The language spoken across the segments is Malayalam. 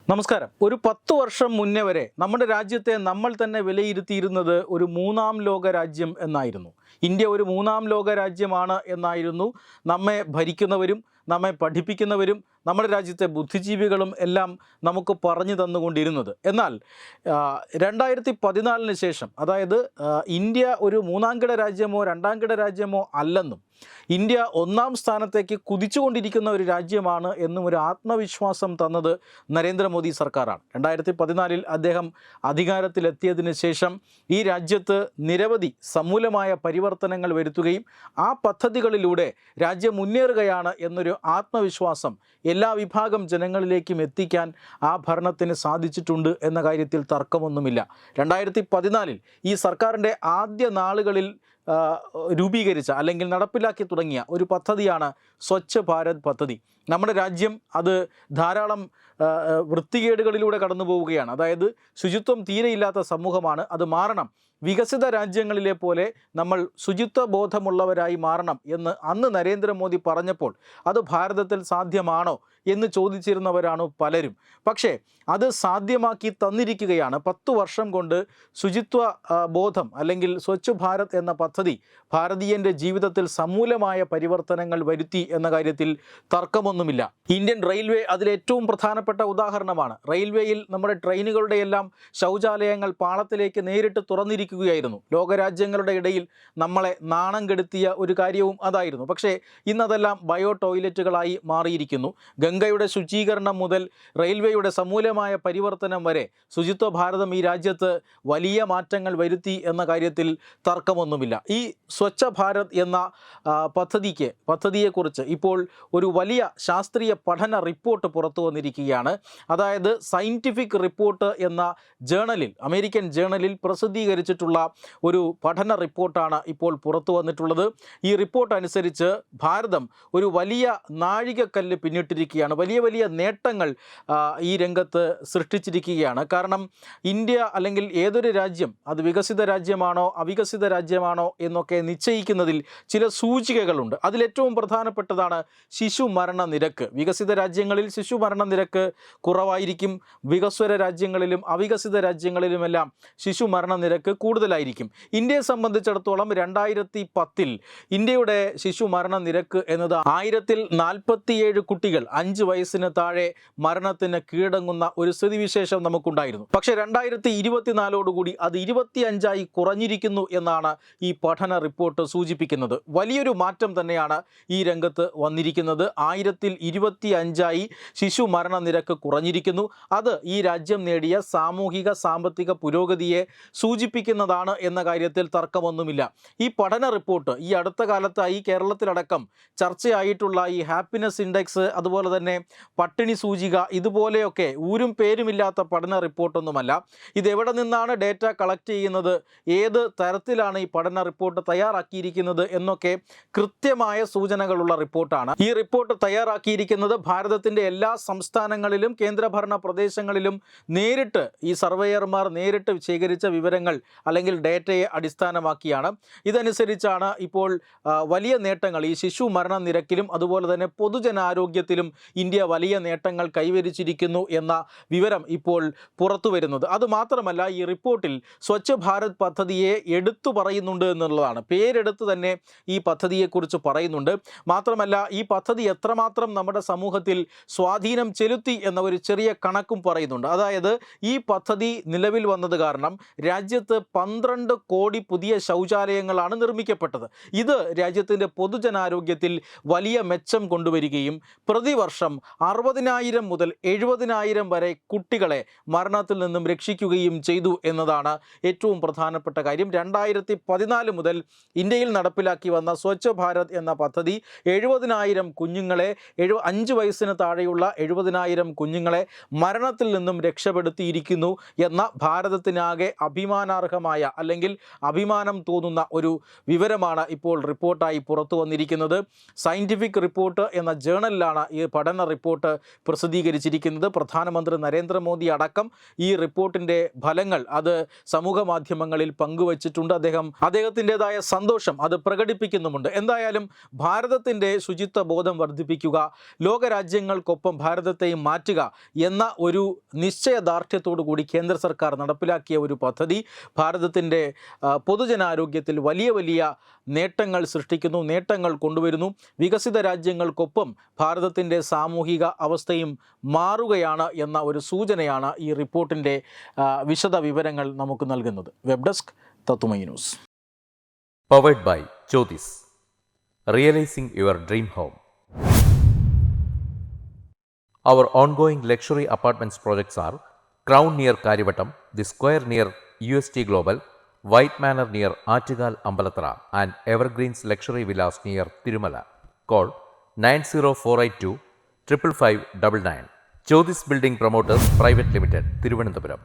നമസ്കാരം. ഒരു 10 വർഷം മുന്നേ വരെ നമ്മുടെ രാജ്യത്തെ നമ്മൾ തന്നെ വിലയിരുത്തിയിരുന്നത് ഒരു മൂന്നാം ലോക രാജ്യം എന്നായിരുന്നു. ഇന്ത്യ ഒരു മൂന്നാം ലോക രാജ്യമാണ് എന്നായിരുന്നു നമ്മെ ഭരിക്കുന്നവരും നമ്മെ പഠിപ്പിക്കുന്നവരും നമ്മുടെ രാജ്യത്തെ ബുദ്ധിജീവികളും എല്ലാം നമുക്ക് പറഞ്ഞു തന്നുകൊണ്ടിരുന്നത്. എന്നാൽ 2014 ശേഷം, അതായത് ഇന്ത്യ ഒരു മൂന്നാംകിട രാജ്യമോ രണ്ടാംകിട രാജ്യമോ അല്ലെന്നും ഇന്ത്യ ഒന്നാം സ്ഥാനത്തേക്ക് കുതിച്ചുകൊണ്ടിരിക്കുന്ന ഒരു രാജ്യമാണ് എന്നും ഒരു ആത്മവിശ്വാസം തന്നത് നരേന്ദ്രമോദി സർക്കാരാണ്. 2014 അദ്ദേഹം അധികാരത്തിലെത്തിയതിന് ശേഷം ഈ രാജ്യത്ത് നിരവധി സമൂലമായ പരിവർത്തനങ്ങൾ വരുത്തുകയും ആ പദ്ധതികളിലൂടെ രാജ്യം മുന്നേറുകയാണ് എന്നൊരു ആത്മവിശ്വാസം എല്ലാ വിഭാഗം ജനങ്ങളിലേക്കും എത്തിക്കാൻ ആ ഭരണത്തിന് സാധിച്ചിട്ടുണ്ട് എന്ന കാര്യത്തിൽ തർക്കമൊന്നുമില്ല. 2014 ഈ സർക്കാരിൻ്റെ ആദ്യ നാളുകളിൽ രൂപീകരിച്ച അല്ലെങ്കിൽ നടപ്പിലാക്കി തുടങ്ങിയ ഒരു പദ്ധതിയാണ് സ്വച്ഛ് ഭാരത് പദ്ധതി. നമ്മുടെ രാജ്യം അത് ധാരാളം വൃത്തികേടുകളിലൂടെ കടന്നു പോവുകയാണ്. അതായത് ശുചിത്വം തീരെയില്ലാത്ത സമൂഹമാണ്. അത് മാറണം. വികസിത രാജ്യങ്ങളിലെ പോലെ നമ്മൾ ശുചിത്വ ബോധമുള്ളവരായി മാറണം എന്ന് അന്ന് നരേന്ദ്രമോദി പറഞ്ഞപ്പോൾ അത് ഭാരതത്തിൽ സാധ്യമാണോ എന്ന് ചോദിച്ചിരുന്നവരാണ് പലരും. പക്ഷേ അത് സാധ്യമാക്കി തന്നിരിക്കുകയാണ്. 10 വർഷം കൊണ്ട് ശുചിത്വ ബോധം അല്ലെങ്കിൽ സ്വച്ഛ് ഭാരത് എന്ന പദ്ധതി ഭാരതീയൻ്റെ ജീവിതത്തിൽ സമൂലമായ പരിവർത്തനങ്ങൾ വരുത്തി എന്ന കാര്യത്തിൽ തർക്കമൊന്നുമില്ല. ഇന്ത്യൻ റെയിൽവേ അതിലേറ്റവും പ്രധാനപ്പെട്ട ഉദാഹരണമാണ്. റെയിൽവേയിൽ നമ്മുടെ ട്രെയിനുകളുടെ എല്ലാം ശൗചാലയങ്ങൾ പാളത്തിലേക്ക് നേരിട്ട് തുറന്നിരിക്കുകയായിരുന്നു. ലോകരാജ്യങ്ങളുടെ ഇടയിൽ നമ്മളെ നാണം കെടുത്തിയ ഒരു കാര്യവും അതായിരുന്നു. പക്ഷേ ഇന്നതെല്ലാം ബയോ ടോയ്ലറ്റുകളായി മാറിയിരിക്കുന്നു. ഗംഗയുടെ ശുചീകരണം മുതൽ റെയിൽവേയുടെ സമൂലമായ പരിവർത്തനം വരെ ശുചിത്വ ഭാരതം ഈ രാജ്യത്ത് വലിയ മാറ്റങ്ങൾ വരുത്തി എന്ന കാര്യത്തിൽ തർക്കമൊന്നുമില്ല. ഈ സ്വച്ഛ ഭാരത് എന്ന പദ്ധതിയെക്കുറിച്ച് ഇപ്പോൾ ഒരു വലിയ ശാസ്ത്രീയ പഠന റിപ്പോർട്ട് പുറത്തു വന്നിരിക്കുകയാണ്. അതായത് സയൻറ്റിഫിക് റിപ്പോർട്ട് എന്ന ജേണലിൽ, അമേരിക്കൻ ജേണലിൽ പ്രസിദ്ധീകരിച്ചിട്ടുള്ള ഒരു പഠന റിപ്പോർട്ടാണ് ഇപ്പോൾ പുറത്തു വന്നിട്ടുള്ളത്. ഈ റിപ്പോർട്ട് അനുസരിച്ച് ഭാരതം ഒരു വലിയ നാഴികക്കല്ല് പിന്നിട്ടിരിക്കുകയാണ്. വലിയ വലിയ നേട്ടങ്ങൾ ഈ രംഗത്ത് സൃഷ്ടിച്ചിരിക്കുകയാണ്. കാരണം ഇന്ത്യ അല്ലെങ്കിൽ ഏതൊരു രാജ്യം അത് വികസിത രാജ്യമാണോ അവികസിത രാജ്യമാണോ എന്നൊക്കെ നിശ്ചയിക്കുന്നതിൽ ചില സൂചികകളുണ്ട്. അതിലേറ്റവും പ്രധാനപ്പെട്ടതാണ് ശിശു മരണ നിരക്ക്. വികസിത രാജ്യങ്ങളിൽ ശിശു മരണ നിരക്ക് കുറവായിരിക്കും. വികസ്വര രാജ്യങ്ങളിലും അവികസിത രാജ്യങ്ങളിലുമെല്ലാം ശിശു മരണ നിരക്ക് കൂടുതലായിരിക്കും. ഇന്ത്യയെ സംബന്ധിച്ചിടത്തോളം 2010 ഇന്ത്യയുടെ ശിശു മരണ നിരക്ക് എന്നത് 1047 കുട്ടികൾ 5 വയസ്സിന് താഴെ മരണത്തിന് കീഴടങ്ങുന്ന ഒരു സ്ഥിതിവിശേഷം നമുക്കുണ്ടായിരുന്നു. പക്ഷേ 2024 അത് 25ആയി കുറഞ്ഞിരിക്കുന്നു എന്നാണ് ഈ പഠന റിപ്പോർട്ട് സൂചിപ്പിക്കുന്നത്. വലിയൊരു മാറ്റം തന്നെയാണ് ഈ രംഗത്ത് വന്നിരിക്കുന്നത്. 1025ആയി ശിശു മരണ നിരക്ക് കുറഞ്ഞിരിക്കുന്നു. അത് ഈ രാജ്യം നേടിയ സാമൂഹിക സാമ്പത്തിക പുരോഗതിയെ സൂചിപ്പിക്കുന്നതാണ് എന്ന കാര്യത്തിൽ തർക്കമൊന്നുമില്ല. ഈ പഠന റിപ്പോർട്ട് ഈ അടുത്ത കാലത്തായി കേരളത്തിലടക്കം ചർച്ചയായിട്ടുള്ള ഈ ഹാപ്പിനെസ് ഇൻഡെക്സ്, അതുപോലെ തന്നെ പട്ടിണി സൂചിക, ഇതുപോലെയൊക്കെ ഊരും പേരുമില്ലാത്ത പഠന റിപ്പോർട്ടൊന്നുമല്ല. ഇതെവിടെ നിന്നാണ് ഡേറ്റ കളക്ട് ചെയ്യുന്നത്, ഏത് തരത്തിലാണ് ഈ പഠന റിപ്പോർട്ട് തയ്യാറാക്കിയിരിക്കുന്നത് എന്നൊക്കെ കൃത്യമായ സൂചനകളുള്ള റിപ്പോർട്ടാണ്. ഈ റിപ്പോർട്ട് തയ്യാറാക്കിയിരിക്കുന്നത് ഭാരതത്തിൻ്റെ എല്ലാ സംസ്ഥാനങ്ങളിലും കേന്ദ്രഭരണ പ്രദേശങ്ങളിലും നേരിട്ട് ഈ സർവേയർമാർ നേരിട്ട് ശേഖരിച്ച വിവരങ്ങൾ അല്ലെങ്കിൽ ഡേറ്റയെ അടിസ്ഥാനമാക്കിയാണ്. ഇതനുസരിച്ചാണ് ഇപ്പോൾ വലിയ നേട്ടങ്ങൾ ഈ ശിശു മരണ നിരക്കിലും അതുപോലെ തന്നെ പൊതുജനാരോഗ്യത്തിലും ഇന്ത്യ വലിയ നേട്ടങ്ങൾ കൈവരിച്ചിരിക്കുന്നു എന്ന വിവരം ഇപ്പോൾ പുറത്തു വരുന്നത്. അതുമാത്രമല്ല, ഈ റിപ്പോർട്ടിൽ സ്വച്ഛ് ഭാരത് പദ്ധതിയെ എടുത്തു പറയുന്നുണ്ട് എന്നുള്ളതാണ്. പേരെടുത്ത് തന്നെ ഈ പദ്ധതിയെക്കുറിച്ച് പറയുന്നുണ്ട്. മാത്രമല്ല, ഈ പദ്ധതി എത്രമാത്രം നമ്മുടെ സമൂഹത്തിൽ സ്വാധീനം ചെലുത്തി എന്ന ഒരു ചെറിയ കണക്കും പറയുന്നുണ്ട്. അതായത് ഈ പദ്ധതി നിലവിൽ വന്നത് കാരണം രാജ്യത്ത് 12 കോടി പുതിയ ശൗചാലയങ്ങളാണ് നിർമ്മിക്കപ്പെട്ടത്. ഇത് രാജ്യത്തിൻ്റെ പൊതുജനാരോഗ്യത്തിൽ വലിയ മെച്ചം കൊണ്ടുവരികയും പ്രതിവർഷം 60,000 മുതൽ 70,000 വരെ കുട്ടികളെ മരണത്തിൽ നിന്നും രക്ഷിക്കുകയും ചെയ്തു എന്നതാണ് ഏറ്റവും പ്രധാനപ്പെട്ട കാര്യം. 2014 മുതൽ ഇന്ത്യയിൽ നടപ്പിലാക്കി വന്ന സ്വച്ഛ് ഭാരത് എന്ന പദ്ധതി 70,000 കുഞ്ഞുങ്ങളെ, 5 വയസ്സിന് താഴെയുള്ള 70,000 കുഞ്ഞുങ്ങളെ മരണത്തിൽ നിന്നും രക്ഷപ്പെടുത്തിയിരിക്കുന്നു എന്ന ഭാരതത്തിനാകെ അഭിമാനാർഹമായ അല്ലെങ്കിൽ അഭിമാനം തോന്നുന്ന ഒരു വിവരമാണ് ഇപ്പോൾ റിപ്പോർട്ടായി പുറത്തു വന്നിരിക്കുന്നത്. സയൻറ്റിഫിക് റിപ്പോർട്ട് എന്ന ജേണലിലാണ് ഈ പഠന പഠന റിപ്പോർട്ട് പ്രസിദ്ധീകരിച്ചിരിക്കുന്നത്. പ്രധാനമന്ത്രി നരേന്ദ്രമോദി അടക്കം ഈ റിപ്പോർട്ടിൻ്റെ ഫലങ്ങൾ അത് സമൂഹ മാധ്യമങ്ങളിൽ പങ്കുവച്ചിട്ടുണ്ട്. അദ്ദേഹത്തിൻ്റെതായ സന്തോഷം അത് പ്രകടിപ്പിക്കുന്നുമുണ്ട്. എന്തായാലും ഭാരതത്തിൻ്റെ ശുചിത്വ ബോധം വർദ്ധിപ്പിക്കുക, ലോകരാജ്യങ്ങൾക്കൊപ്പം ഭാരതത്തെയും മാറ്റുക എന്ന ഒരു നിശ്ചയദാർഢ്യത്തോടു കൂടി കേന്ദ്ര സർക്കാർ നടപ്പിലാക്കിയ ഒരു പദ്ധതി ഭാരതത്തിൻ്റെ പൊതുജനാരോഗ്യത്തിൽ വലിയ വലിയ നേട്ടങ്ങൾ സൃഷ്ടിക്കുന്നു, നേട്ടങ്ങൾ കൊണ്ടുവരുന്നു. വികസിത രാജ്യങ്ങൾക്കൊപ്പം ഭാരതത്തിൻ്റെ സാമൂഹിക അവസ്ഥയും മാറുകയാണ് എന്ന ഒരു സൂചനയാണ് ഈ റിപ്പോർട്ടിൻ്റെ വിശദ വിവരങ്ങൾ നമുക്ക് നൽകുന്നത്. വെബ് ഡെസ്ക് തത്തുമൈ news. Powered by Jyothis, realising your dream home. Our ongoing luxury apartments projects are Crown near Karivattam, The Square near UST Global, White Manor near Aattugal Ambalathara, and Evergreens Luxury Villas near Tirumala. Call 90482 55599. Jyotis Building Promoters Private Limited, Thiruvananthapuram.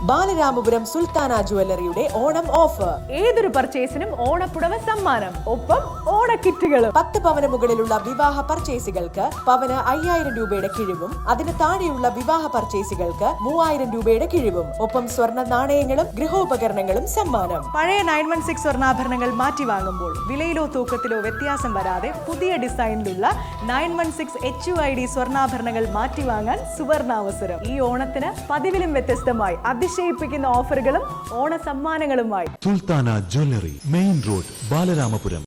Balaramapuram Sultana ജുവല്ലറിയുടെ ഓണം ഓഫർ. ഏതൊരു പർച്ചേസിനും ഓണപ്പുടവ സമ്മാനം, ഒപ്പം ഓണക്കിറ്റുകളും. 10 പവന് മുകളിലുള്ള വിവാഹ പർച്ചേസുകൾക്ക് പവന് 5000 രൂപയുടെ കിഴിവും, അതിന് താഴെയുള്ള വിവാഹ പർച്ചേസുകൾക്ക് 3000 രൂപയുടെ കിഴിവും, ഒപ്പം സ്വർണ്ണ നാണയങ്ങളും ഗൃഹോപകരണങ്ങളും സമ്മാനം. പഴയ 916 സ്വർണ്ണാഭരണങ്ങൾ മാറ്റി വാങ്ങുമ്പോൾ വിലയിലോ തൂക്കത്തിലോ വ്യത്യാസം വരാതെ പുതിയ ഡിസൈനിലുള്ള 916 HUID സ്വർണ്ണാഭരണങ്ങൾ മാറ്റി വാങ്ങാൻ സുവർണാവസരം. ഈ ഓണത്തിന് പതിവിലും വ്യത്യസ്തമായി അതിശയിപ്പിക്കുന്ന ഓഫറുകളും ഓണ സമ്മാനങ്ങളുമായി Sultana jewellery, main road, Balaramapuram.